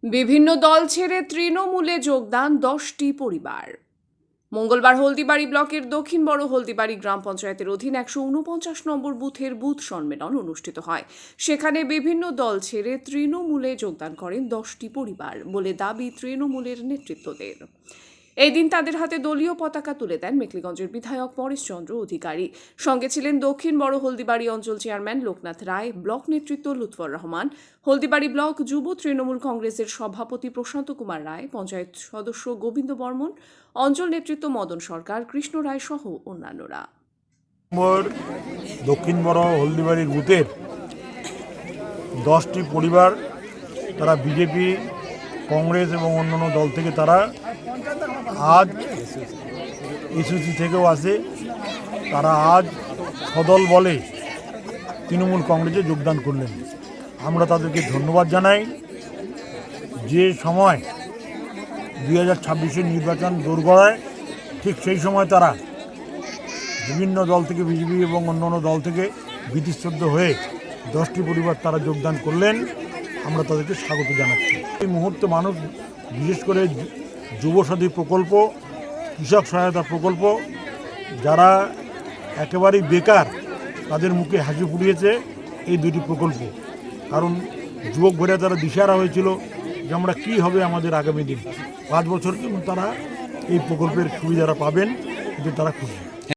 বিভিন্ন দল ছেড়ে তৃণমূলে যোগদান 10টি পরিবার। মঙ্গলবার হলদিবাড়ি ব্লকের দক্ষিণ বড় হলদিবাড়ি গ্রাম পঞ্চায়েতের অধীন 149 নম্বর বুথের বুথ সম্মেলন অনুষ্ঠিত হয়। সেখানে বিভিন্ন দল ছেড়ে তৃণমূলে যোগদান করেন 10টি পরিবার বলে দাবি তৃণমূলের নেতৃত্বদের। এই দিন তাদের হাতে দলীয় পতাকা তুলে দেন মেখলিগঞ্জের বিধায়ক পরেশচন্দ্র অধিকারী। সঙ্গে ছিলেন দক্ষিণ বড় হলদিবাড়ি অঞ্চল চেয়ারম্যান লোকনাথ রায়, ব্লক নেতৃত্ব লুৎফর রহমান, হলদিবাড়ি ব্লক যুব তৃণমূল কংগ্রেসের সভাপতি প্রশান্ত কুমার রায়, পঞ্চায়েত সদস্য গোবিন্দ বর্মন, অঞ্চল নেতৃত্ব মদন সরকার, কৃষ্ণ রায় সহ অন্যান্যরা। দক্ষিণ বড় হলদিবাড়ির বুথের 10টি পরিবার, তারা বিজেপি, কংগ্রেস এবং অন্যান্য দল থেকে তারা আজ এসওসি থেকেও আসে, তারা আজ সদল বলে তৃণমূল কংগ্রেসে যোগদান করলেন। আমরা তাদেরকে ধন্যবাদ জানাই। যে সময় 2026-এর নির্বাচন দোরগোড়ায়, ঠিক সেই সময় তারা বিভিন্ন দল থেকে, বিজেপি এবং অন্যান্য দল থেকে বিধিশ্রদ্ধ হয়ে 10টি পরিবার তারা যোগদান করলেন। আমরা তাদেরকে স্বাগত জানাচ্ছি। এই মুহূর্তে মানুষ, বিশেষ করে যুবসাথী প্রকল্প, কৃষক সহায়তা প্রকল্প, যারা একেবারেই বেকার, তাদের মুখে হাসি ফুটিয়েছে এই দুটি প্রকল্প। কারণ যুবক ভরে তারা দিশাহারা হয়েছিল যে আমরা কী হবে আমাদের আগামী দিন। 5 বছর তারা এই প্রকল্পের সুবিধারা পাবেন, যে তারা খুশি।